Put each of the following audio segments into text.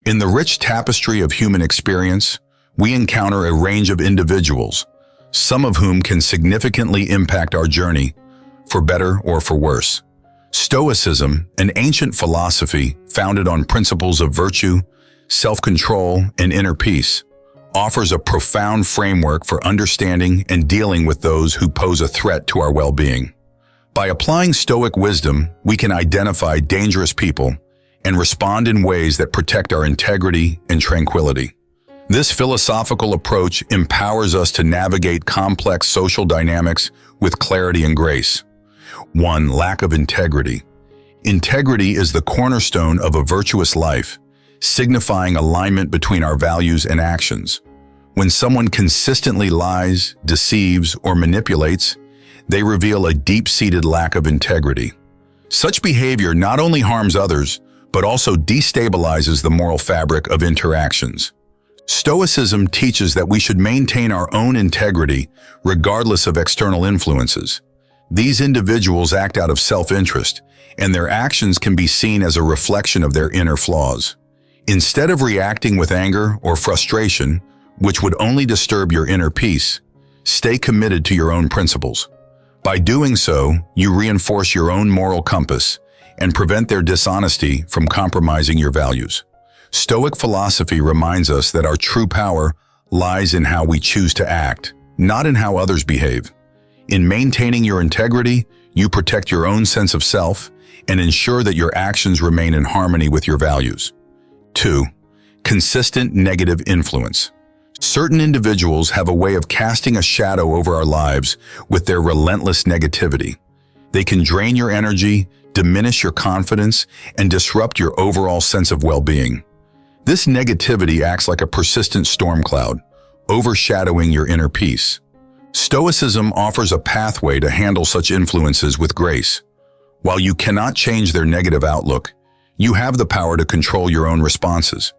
In the rich tapestry of human experience, we encounter a range of individuals, some of whom can significantly impact our journey, for better or for worse. Stoicism, an ancient philosophy founded on principles of virtue, self-control, and inner peace, offers a profound framework for understanding and dealing with those who pose a threat to our well-being. By applying Stoic wisdom, we can identify dangerous people and respond in ways that protect our integrity and tranquility. This philosophical approach empowers us to navigate complex social dynamics with clarity and grace. 1. Lack of integrity. Integrity is the cornerstone of a virtuous life, signifying alignment between our values and actions. When someone consistently lies, deceives, or manipulates, they reveal a deep-seated lack of integrity. Such behavior not only harms others, but also destabilizes the moral fabric of interactions. Stoicism teaches that we should maintain our own integrity regardless of external influences. These individuals act out of self-interest, and their actions can be seen as a reflection of their inner flaws. Instead of reacting with anger or frustration, which would only disturb your inner peace, stay committed to your own principles. By doing so, you reinforce your own moral compass and prevent their dishonesty from compromising your values. Stoic philosophy reminds us that our true power lies in how we choose to act, not in how others behave. In maintaining your integrity, you protect your own sense of self and ensure that your actions remain in harmony with your values. 2. Consistent negative influence. Certain individuals have a way of casting a shadow over our lives with their relentless negativity. They can drain your energy, diminish your confidence, and disrupt your overall sense of well-being. This negativity acts like a persistent storm cloud, overshadowing your inner peace. Stoicism offers a pathway to handle such influences with grace. While you cannot change their negative outlook, you have the power to control your own responses.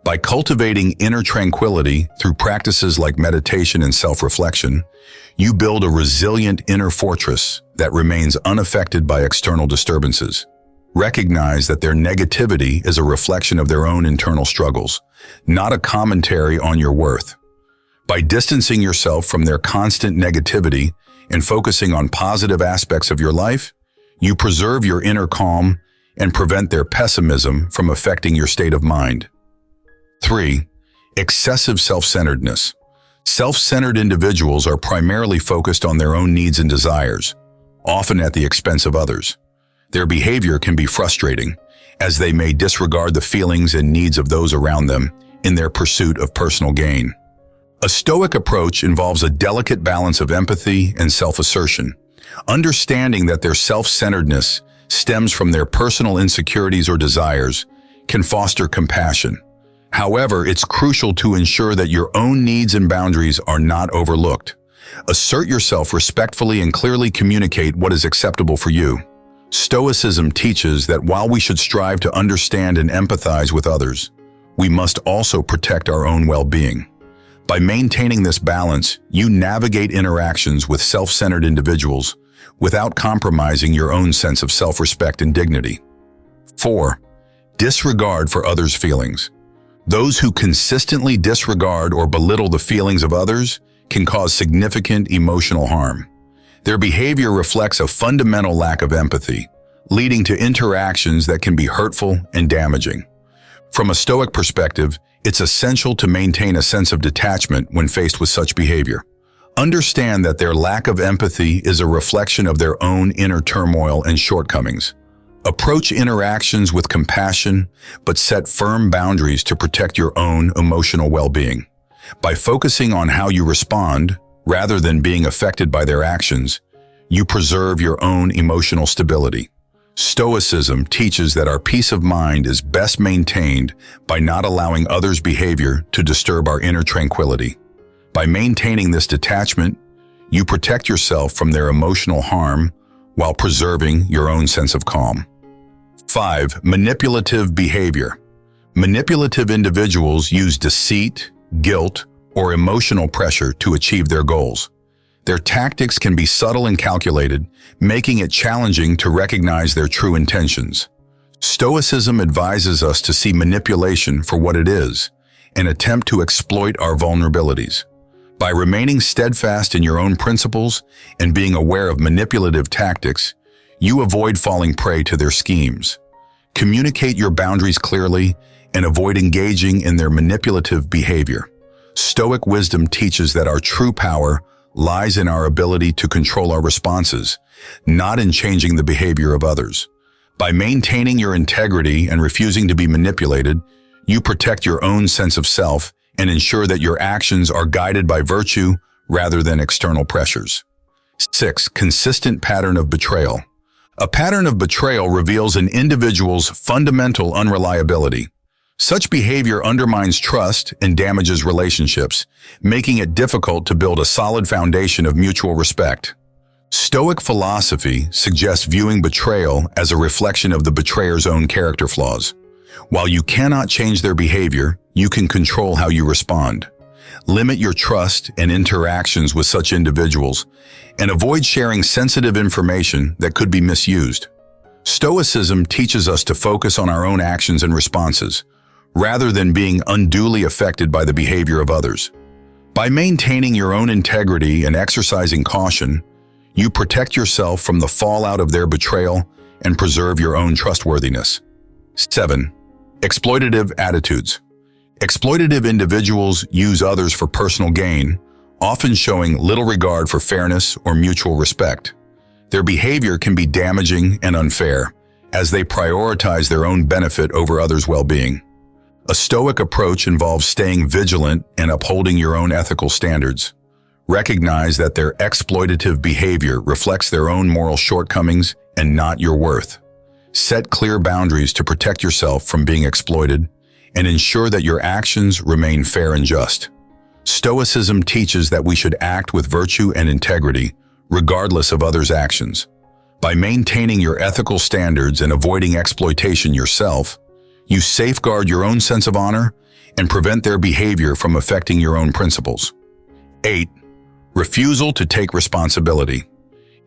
By cultivating inner tranquility through practices like meditation and self-reflection, you build a resilient inner fortress that remains unaffected by external disturbances. Recognize that their negativity is a reflection of their own internal struggles, not a commentary on your worth. By distancing yourself from their constant negativity and focusing on positive aspects of your life, you preserve your inner calm and prevent their pessimism from affecting your state of mind. 3. Excessive self-centeredness. Self-centered individuals are primarily focused on their own needs and desires, often at the expense of others. Their behavior can be frustrating, as they may disregard the feelings and needs of those around them in their pursuit of personal gain. A Stoic approach involves a delicate balance of empathy and self-assertion, understanding that their self-centeredness stems from their personal insecurities or desires can foster compassion. However, it's crucial to ensure that your own needs and boundaries are not overlooked. Assert yourself respectfully and clearly communicate what is acceptable for you. Stoicism teaches that while we should strive to understand and empathize with others, we must also protect our own well-being. By maintaining this balance, you navigate interactions with self-centered individuals without compromising your own sense of self-respect and dignity. 4. Disregard for others' feelings. Those who consistently disregard or belittle the feelings of others can cause significant emotional harm. Their behavior reflects a fundamental lack of empathy, leading to interactions that can be hurtful and damaging. From a Stoic perspective, it's essential to maintain a sense of detachment when faced with such behavior. Understand that their lack of empathy is a reflection of their own inner turmoil and shortcomings. Approach interactions with compassion, but set firm boundaries to protect your own emotional well-being. By focusing on how you respond, rather than being affected by their actions, you preserve your own emotional stability. Stoicism teaches that our peace of mind is best maintained by not allowing others' behavior to disturb our inner tranquility. By maintaining this detachment, you protect yourself from their emotional harm while preserving your own sense of calm. 5. Manipulative behavior. Manipulative individuals use deceit, guilt, or emotional pressure to achieve their goals. Their tactics can be subtle and calculated, making it challenging to recognize their true intentions. Stoicism advises us to see manipulation for what it is, an attempt to exploit our vulnerabilities. By remaining steadfast in your own principles and being aware of manipulative tactics, you avoid falling prey to their schemes. Communicate your boundaries clearly and avoid engaging in their manipulative behavior. Stoic wisdom teaches that our true power lies in our ability to control our responses, not in changing the behavior of others. By maintaining your integrity and refusing to be manipulated, you protect your own sense of self and ensure that your actions are guided by virtue rather than external pressures. 6. Consistent pattern of betrayal. A pattern of betrayal reveals an individual's fundamental unreliability. Such behavior undermines trust and damages relationships, making it difficult to build a solid foundation of mutual respect. Stoic philosophy suggests viewing betrayal as a reflection of the betrayer's own character flaws. While you cannot change their behavior, you can control how you respond. Limit your trust and interactions with such individuals, and avoid sharing sensitive information that could be misused. Stoicism teaches us to focus on our own actions and responses, rather than being unduly affected by the behavior of others. By maintaining your own integrity and exercising caution, you protect yourself from the fallout of their betrayal and preserve your own trustworthiness. 7. Exploitative attitudes. Exploitative individuals use others for personal gain, often showing little regard for fairness or mutual respect. Their behavior can be damaging and unfair, as they prioritize their own benefit over others' well-being. A Stoic approach involves staying vigilant and upholding your own ethical standards. Recognize that their exploitative behavior reflects their own moral shortcomings and not your worth. Set clear boundaries to protect yourself from being exploited and ensure that your actions remain fair and just. Stoicism teaches that we should act with virtue and integrity, regardless of others' actions. By maintaining your ethical standards and avoiding exploitation yourself, you safeguard your own sense of honor and prevent their behavior from affecting your own principles. 8. Refusal to take responsibility.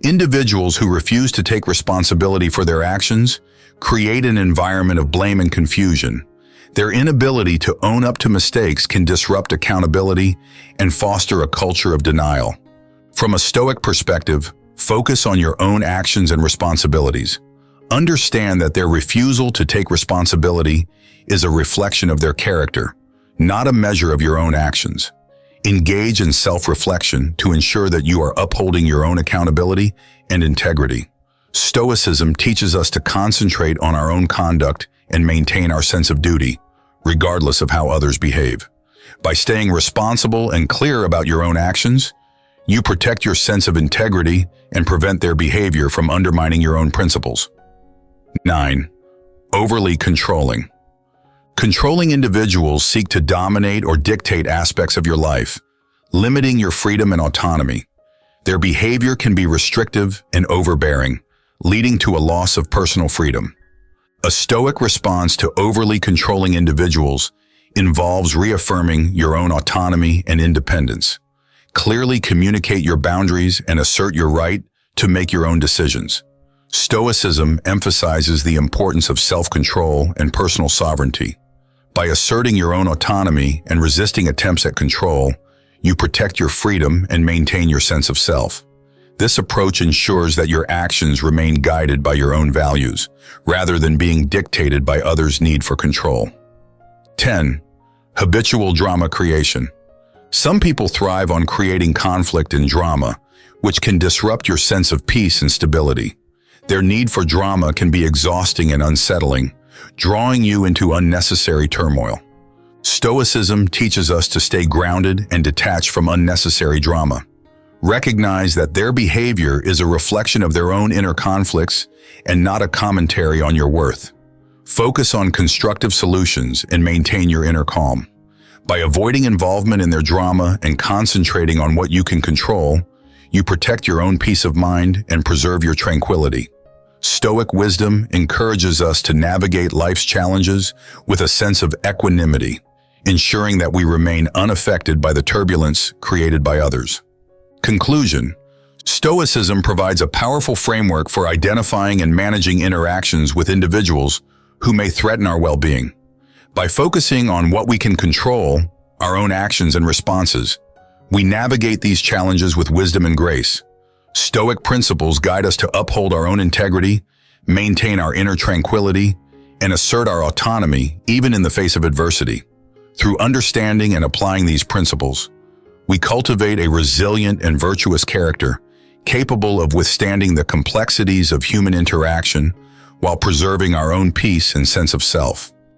Individuals who refuse to take responsibility for their actions create an environment of blame and confusion. Their inability to own up to mistakes can disrupt accountability and foster a culture of denial. From a Stoic perspective, focus on your own actions and responsibilities. Understand that their refusal to take responsibility is a reflection of their character, not a measure of your own actions. Engage in self-reflection to ensure that you are upholding your own accountability and integrity. Stoicism teaches us to concentrate on our own conduct and maintain our sense of duty, regardless of how others behave. By staying responsible and clear about your own actions, you protect your sense of integrity and prevent their behavior from undermining your own principles. 9. Overly controlling. Controlling individuals seek to dominate or dictate aspects of your life, limiting your freedom and autonomy. Their behavior can be restrictive and overbearing, leading to a loss of personal freedom. A Stoic response to overly controlling individuals involves reaffirming your own autonomy and independence. Clearly communicate your boundaries and assert your right to make your own decisions. Stoicism emphasizes the importance of self-control and personal sovereignty. By asserting your own autonomy and resisting attempts at control, you protect your freedom and maintain your sense of self. This approach ensures that your actions remain guided by your own values, rather than being dictated by others' need for control. 10. Habitual drama creation. Some people thrive on creating conflict and drama, which can disrupt your sense of peace and stability. Their need for drama can be exhausting and unsettling, drawing you into unnecessary turmoil. Stoicism teaches us to stay grounded and detached from unnecessary drama. Recognize that their behavior is a reflection of their own inner conflicts and not a commentary on your worth. Focus on constructive solutions and maintain your inner calm. By avoiding involvement in their drama and concentrating on what you can control, you protect your own peace of mind and preserve your tranquility. Stoic wisdom encourages us to navigate life's challenges with a sense of equanimity, ensuring that we remain unaffected by the turbulence created by others. Conclusion: Stoicism provides a powerful framework for identifying and managing interactions with individuals who may threaten our well-being. By focusing on what we can control, our own actions and responses, we navigate these challenges with wisdom and grace. Stoic principles guide us to uphold our own integrity, maintain our inner tranquility, and assert our autonomy even in the face of adversity. Through understanding and applying these principles, we cultivate a resilient and virtuous character, capable of withstanding the complexities of human interaction while preserving our own peace and sense of self.